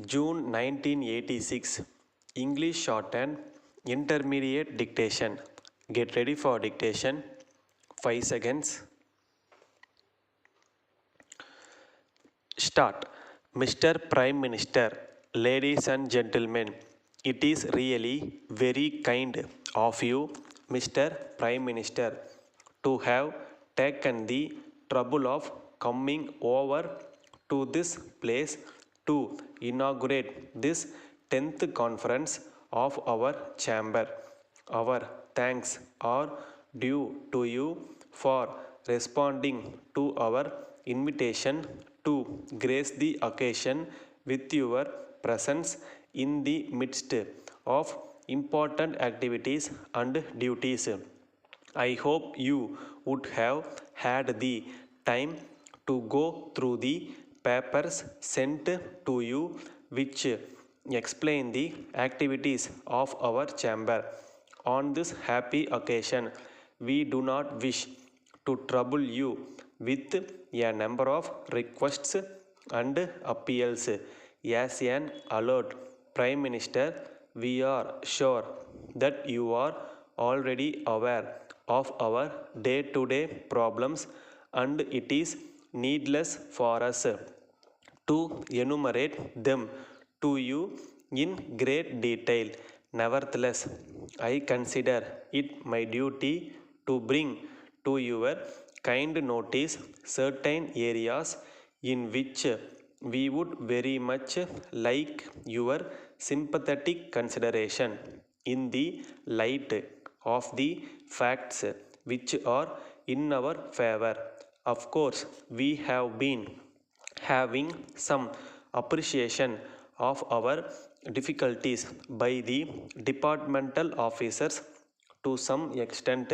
June 1986. English Shorthand Intermediate Dictation. Get ready for dictation. 5 seconds. Start. Mr. Prime Minister, ladies and gentlemen, it is really very kind of you, Mr. Prime Minister, to have taken the trouble of coming over to this place to inaugurate this 10th conference of our chamber. Our thanks are due to you for responding to our invitation to grace the occasion with your presence in the midst of important activities and duties. I hope you would have had the time to go through the papers sent to you, which explain the activities of our chamber. On this happy occasion, we do not wish to trouble you with a number of requests and appeals. As an alert Prime Minister, we are sure that you are already aware of our day-to-day problems, and it is needless for us to enumerate them to you in great detail. Nevertheless, I consider it my duty to bring to your kind notice certain areas in which we would very much like your sympathetic consideration in the light of the facts which are in our favor. Of course, we have been having some appreciation of our difficulties by the departmental officers to some extent,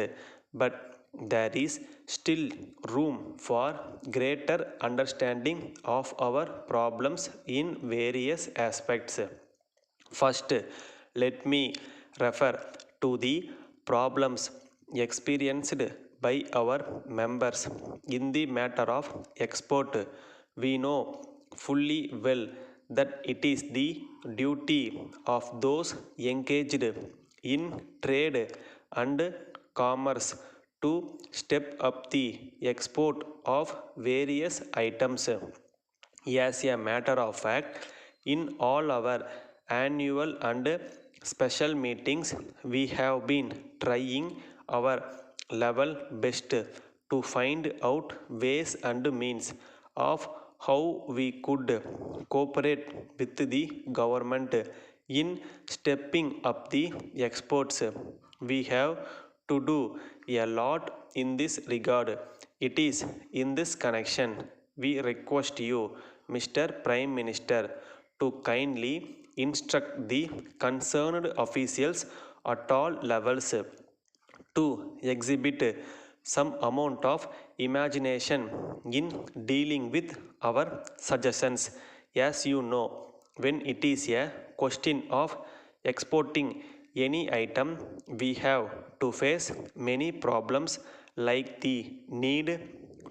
but there is still room for greater understanding of our problems in various aspects. First, let me refer to the problems experienced by our members in the matter of export. We know fully well that it is the duty of those engaged in trade and commerce to step up the export of various items. As a matter of fact, in all our annual and special meetings, we have been trying our level best to find out ways and means of how we could cooperate with the government in stepping up the exports. We have to do a lot in this regard. It is in this connection we request you, Mr. Prime Minister, to kindly instruct the concerned officials at all levels to exhibit some amount of imagination in dealing with our suggestions. As you know, when it is a question of exporting any item, we have to face many problems like the need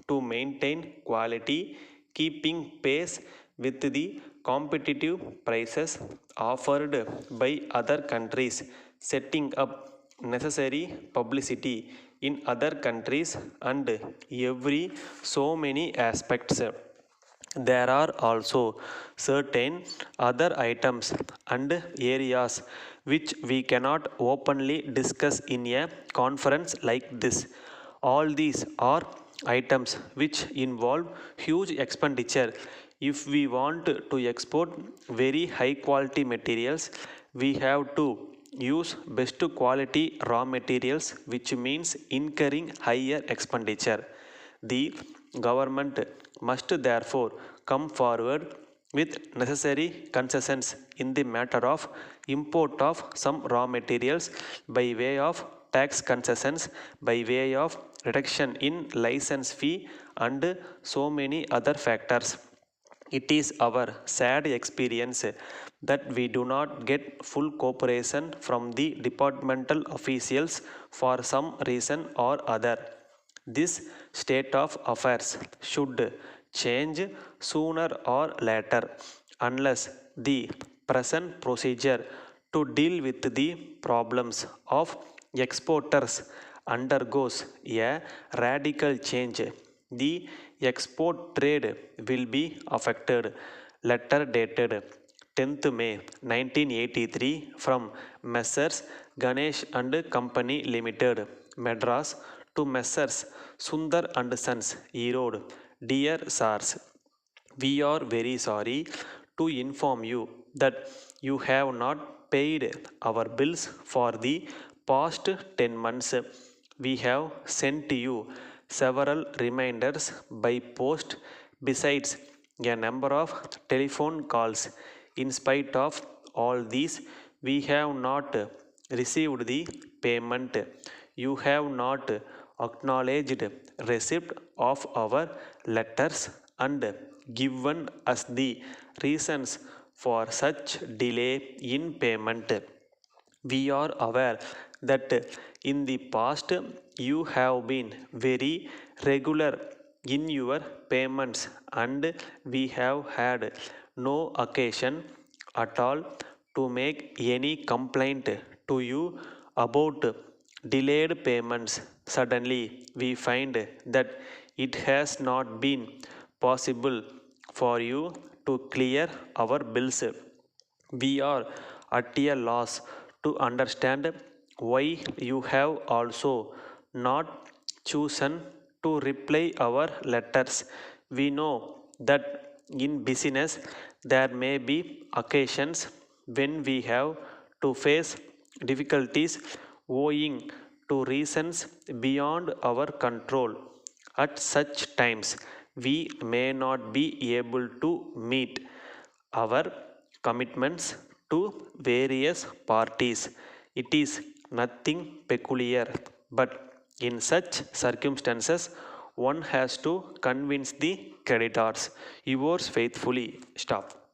to maintain quality, keeping pace with the competitive prices offered by other countries, setting up necessary publicity in other countries, and every so many aspects. There are also certain other items and areas which we cannot openly discuss in a conference like this. All these are items which involve huge expenditure. If we want to export very high quality materials, we have to use best quality raw materials, which means incurring higher expenditure. The government must therefore come forward with necessary concessions in the matter of import of some raw materials by way of tax concessions, by way of reduction in license fee, and so many other factors. It is our sad experience that we do not get full cooperation from the departmental officials for some reason or other. This state of affairs should change sooner or later unless the present procedure to deal with the problems of exporters undergoes a radical change. The export trade will be affected. Letter dated 10th May 1983 from Messrs. Ganesh and Company Limited, Madras, to Messrs. Sundar and Sons, Erode. Dear Sirs, we are very sorry to inform you that you have not paid our bills for the past 10 months. We have sent you several reminders by post besides a number of telephone calls. In spite of all these, we have not received the payment. You have not acknowledged receipt of our letters and given us the reasons for such delay in payment. We are aware that in the past you have been very regular in your payments and we have had no occasion at all to make any complaint to you about delayed payments. Suddenly we find that it has not been possible for you to clear our bills. We are at a loss to understand why you have also not chosen to reply our letters. We know that in business there may be occasions when we have to face difficulties owing to reasons beyond our control. At such times we may not be able to meet our commitments to various parties. It is nothing peculiar, but in such circumstances, one has to convince the creditors. Yours faithfully, stop.